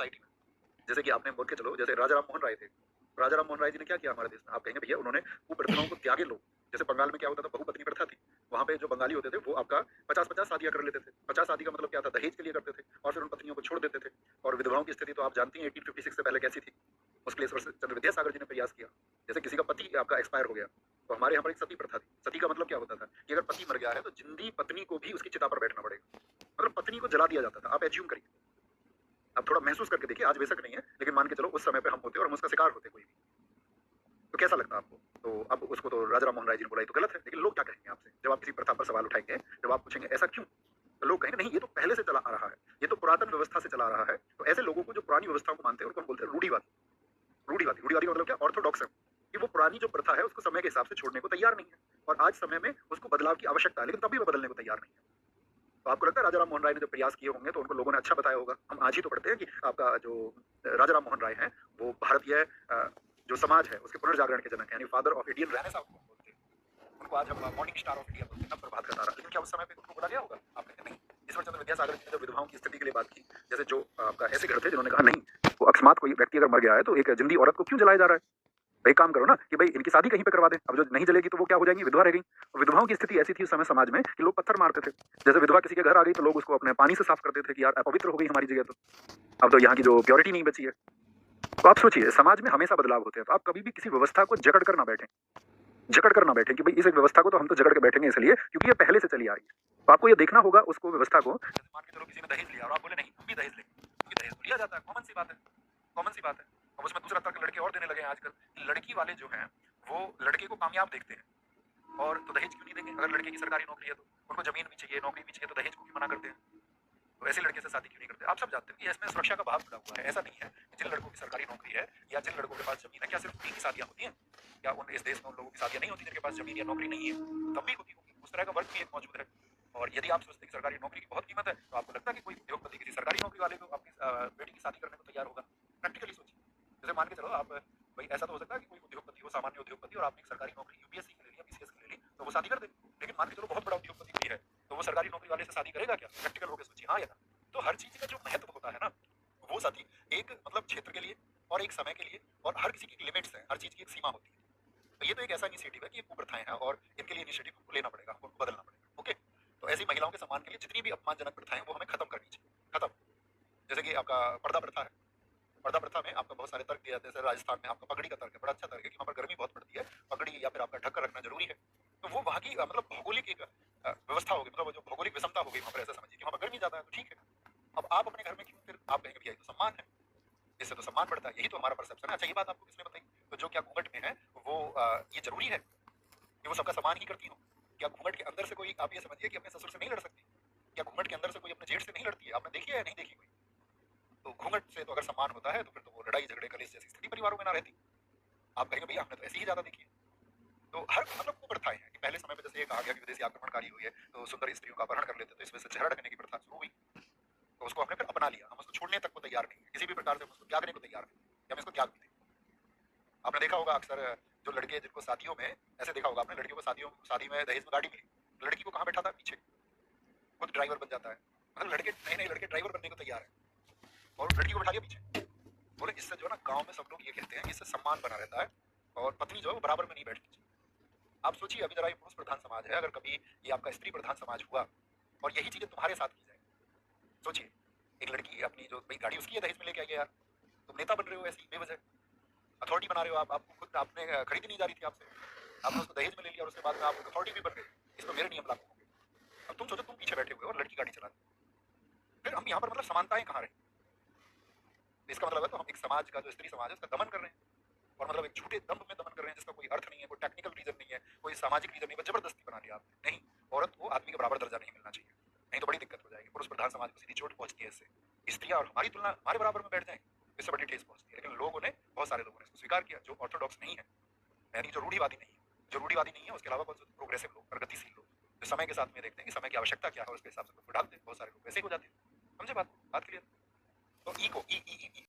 Society में। जैसे कि आपने बोल के चलो, जैसे राजा राम मोहन राय थे। राजा राम मोहन राय जी ने क्या किया हमारे देश में? आप कहेंगे भैया उन्होंने कुप्रथाओं को त्यागे लोग। जैसे बंगाल में क्या होता था, बहुपत्नी प्रथा थी। वहाँ पे जो बंगाली होते थे वो आपका 50-50 शादियाँ कर लेते थे। 50 शादी का मतलब क्या था? दहेज के लिए करते थे और फिर उन पत्नियों को छोड़ देते थे। और विधवाओं की स्थिति तो आप जानती हैं 1856 से पहले कैसी थी। मुश्किलेश्वर से चंद्र विद्यासागर जी ने प्रयास किया। जैसे किसी का पति आपका एक्सपायर हो गया, तो हमारे यहाँ पर एक सती प्रथा थी। सती का मतलब क्या होता था कि अगर पति मर गया है तो जिंदी पत्नी को भी उसकी चिता पर बैठना पड़ेगा। मतलब पत्नी को जला दिया जाता था। आप एज्यूम करिए, आप थोड़ा महसूस करके देखिए, आज बेशक नहीं है, लेकिन मान के चलो उस समय पे हम होते और हम उसका शिकार होते कोई भी, तो कैसा लगता आपको? तो अब उसको तो राजा राम मोहन राय जी ने बोला ये तो गलत है, लेकिन लोग क्या कहेंगे आपसे जब आप किसी प्रथा पर सवाल उठाएंगे? जब आप पूछेंगे ऐसा क्यों, तो लोग कहेंगे नहीं ये तो पहले से चला आ रहा है, ये तो पुरातन व्यवस्था से चला आ रहा है। तो ऐसे लोगों को जो पुरानी व्यवस्थाओं को मानते हैं उनको हम बोलते हैं रूढ़िवादी। रूढ़िवादी, रूढ़िवादी का मतलब क्या? ऑर्थोडॉक्स है कि वो पुरानी जो प्रथा है उसको समय के हिसाब से छोड़ने को तैयार नहीं है, और आज समय में उसको बदलाव की आवश्यकता है, लेकिन तब भी वो बदलने को तैयार नहीं है। तो आपको लगता है राजा राम मोहन राय ने जो प्रयास किए होंगे तो उनको लोगों ने अच्छा बताया होगा? हम आज ही तो पढ़ते हैं कि आपका जो राजा राम मोहन राय हैं वो भारतीय जो समाज है उसके पुनर्जागरण के जनक हैं, यानी फादर ऑफ इंडियन रेनेसां उनको बोलते हैं। उनको आज हम मॉर्निंग स्टार ऑफ इंडिया बोलते हैं, नवप्रभात का तारा। लेकिन क्या उस समय पे उनको बोला गया होगा? आप कहेंगे नहीं। ईश्वर चंद्र विद्यासागर जी ने जब विधवाओं की स्थिति के लिए बात की, जैसे जो आपका ऐसे घर थे जिन्होंने कहा नहीं, वो अकस्मात कोई व्यक्ति अगर मर गया है तो एक जिंदी औरत को क्यों जलाया जा रहा है? भाई काम करो ना कि भाई इनकी शादी कहीं पे करवा दें। अब जो नहीं जलेगी तो वो क्या हो जाएंगी? विधवा रह गई। और विधवाओं की स्थिति ऐसी थी उस समय समाज में कि लोग पत्थर मारते थे। जैसे विधवा किसी के घर आ गई तो लोग उसको अपने पानी से साफ करते थे कि यार अपवित्र हो गई हमारी जगह तो। अब तो यहाँ की जो प्योरिटी नहीं बची है। तो आप सोचिए समाज में हमेशा बदलाव होते हैं, तो आप कभी भी किसी व्यवस्था को जकड़ कर ना बैठे, जकड़ कर ना बैठे कि भाई इस एक व्यवस्था को तो हम तो जकड़ के बैठेंगे इसलिए क्योंकि ये पहले से चली आ रही है। तो आपको ये देखना होगा उसको व्यवस्था को। जैसे मान के चलो किसी ने दहेज लिया और आप बोले नहीं हम भी दहेज लेंगे, क्योंकि दहेज तो लिया जाता है, कॉमन सी बात है, कॉमन सी बात है। अब उसमें दूसरा तर्क लड़के और देने लगे हैं आजकल। लड़की वाले जो हैं वो लड़के को कामयाब देखते हैं, और तो दहेज क्यों नहीं देंगे? अगर लड़के की सरकारी नौकरी है तो उनको जमीन भी चाहिए, नौकरी भी चाहिए, तो दहेज को क्यों मना करते हैं? तो ऐसे लड़के से शादी क्यों नहीं करते? आप सब जानते हैं कि इसमें सुरक्षा का भाव जुड़ा हुआ है। ऐसा नहीं है कि जिन लड़कों की सरकारी नौकरी है या जिन लड़कों के पास जमीन है, क्या सिर्फ उन्हीं की शादियां होती हैं? क्या उन इस देश में उन लोगों की शादियां नहीं होती जिनके पास जमीन या नौकरी नहीं है? तब भी होती होगी। उस तरह का वर्ग भी एक मौजूद है। और यदि आप सोचते हैं कि सरकारी नौकरी की बहुत कीमत है, तो आपको लगता है कि कोई उद्योगपति किसी सरकारी नौकरी वाले को अपनी बेटी की शादी करने को तैयार होगा? प्रैक्टिकली सोचिए। जैसे मान के चलो आप, भाई ऐसा तो हो सकता है कि कोई उद्योगपति हो, सामान्य उद्योगपति, और आपने एक सरकारी नौकरी यूपीएससी की ले ली, बीसीएस की ले ली, तो वो शादी कर दे। लेकिन मान के चलो बहुत बड़ा उद्योगपति कोई है, तो वो सरकारी नौकरी वाले से शादी करेगा क्या? प्रैक्टिकल होकर सोचिए, हाँ या ना? तो हर चीज का जो महत्व होता है ना, वो साथी एक मतलब क्षेत्र के लिए और एक समय के लिए, और हर किसी की लिमिट्स है, हर चीज की एक सीमा होती है। तो ये तो एक ऐसा इनिशिएटिव है कि ये कुप्रथाएं हैं और इनके लिए इनिशिएटिव हमको लेना पड़ेगा, हमको बदलना पड़ेगा। ओके, तो ऐसी महिलाओं के सम्मान के लिए जितनी भी अपमानजनक प्रथाएं वो हमें खत्म करनी चाहिए, खत्म। जैसे कि आपका पर्दा प्रथा है। पर्दा प्रथा में आपका बहुत सारे तर्क दिया जाते हैं। जैसे राजस्थान में आपका पगड़ी का तर्क है, बड़ा अच्छा तर्क है कि वहाँ पर गर्मी बहुत पड़ती है, पगड़ी या फिर आपका ढककर रखना जरूरी है। तो वो वहाँ की मतलब भौगोलिक एक व्यवस्था होगी, मतलब जो भौगोलिक विषमता होगी वहाँ पर, ऐसा समझिए कि वहाँ पर गर्मी ज्यादा है, तो ठीक है। अब आप अपने घर में क्यों, फिर आप कहेंगे भैया ये तो सम्मान है, इससे तो सम्मान बढ़ता है, यही तो हमारा परसेप्शन है। अच्छा ये बात आपको किसने बताई? तो जो क्या घूंघट में है वो ये जरूरी है कि वो सबका सम्मान ही करती हो? क्या घूंघट के अंदर से कोई, आप ये समझिए कि अपने ससुर से नहीं लड़ सकती? क्या घूंघट के अंदर से कोई अपने जेठ से नहीं लड़ती है? आपने देखी है या नहीं देखी कोई? तो घूंघट से तो अगर सम्मान होता है तो फिर तो वो लड़ाई झगड़े कलेश जैसी स्थिति परिवारों में ना रहती। आप कहेंगे भैया हमने तो ऐसी ही ज्यादा देखी है। तो हर मतलब कुप्रथाएं हैं कि पहले समय में जैसे ये कहा गया कि विदेशी आक्रमणकारी हुई है तो सुंदर स्त्रियों का अपहरण कर लेते, तो इसमें से चेहरा ढकने की प्रथा शुरू हुई, तो उसको हमने फिर अपना लिया। हम उसको छोड़ने तक को तैयार नहीं है, किसी भी प्रकार से हम उसको त्यागने को तैयार नहीं है, कि हम इसको त्याग भी दें। आपने देखा होगा अक्सर जो लड़के जिनको शादियों में, ऐसे देखा होगा आपने, लड़कियों को शादी में दहेज में गाड़ी मिली, लड़की को कहाँ बैठा था? पीछे। खुद ड्राइवर बन जाता है। मतलब लड़के, नए नए लड़के ड्राइवर बनने को तैयार है और लड़की को बैठा दिया पीछे। बोले इससे जो है ना गांव में सब लोग ये कहते हैं कि इससे सम्मान बना रहता है और पत्नी जो है वो बराबर में नहीं बैठती। आप सोचिए अभी जरा ये पुरुष प्रधान समाज है, अगर कभी ये आपका स्त्री प्रधान समाज हुआ और यही चीजें तुम्हारे साथ की जाए, सोचिए। एक लड़की अपनी जो भाई गाड़ी उसकी है, दहेज में लेके आई है यार, तुम नेता बन रहे हो ऐसी बेवजह, अथॉरिटी बना रहे हो आप, आपको खुद आपने खरीदी नहीं जा रही थी आपसे, आपने उसको दहेज में ले लिया और उसके बाद में आप अथॉरिटी भी बन गए, इस पर मेरे नियम लागू होंगे। अब तुम सोचो तुम पीछे बैठे हुए और लड़की गाड़ी चला रही, फिर हम यहाँ पर मतलब समानताएं कहाँ रही? इसका मतलब है तो हम एक समाज का जो स्त्री समाज है उसका दमन कर रहे हैं, और मतलब एक झूठे दम्भ में दमन कर रहे हैं जिसका कोई अर्थ नहीं है, कोई टेक्निकल रीजन नहीं है, कोई सामाजिक रीजन नहीं, बस जबरदस्ती बना लिया आपने। नहीं, औरत को आदमी के बराबर दर्जा नहीं मिलना चाहिए, नहीं तो बड़ी दिक्कत हो जाएगी। पुरुष प्रधान समाज को सीधी चोट पहुंचती है इससे। स्त्रियां और हमारी तुलना हमारे बराबर में बैठ जाएं, इससे बड़ी ठेस पहुंचती है। लेकिन लोगों ने, बहुत सारे लोगों ने इसको स्वीकार किया, जो ऑर्थोडॉक्स नहीं है, यानी जो रूढ़िवादी नहीं है। जो रूढ़िवादी नहीं है उसके अलावा बहुत प्रोग्रेसिव लोग, प्रगतिशील लोग, जो समय के साथ में देखते हैं कि समय की आवश्यकता क्या है और उसके हिसाब से खुद को डालते हैं, बहुत सारे लोग वैसे ही हो जाते हैं। समझे बात? बात क्लियर? तो ई को ई ई ई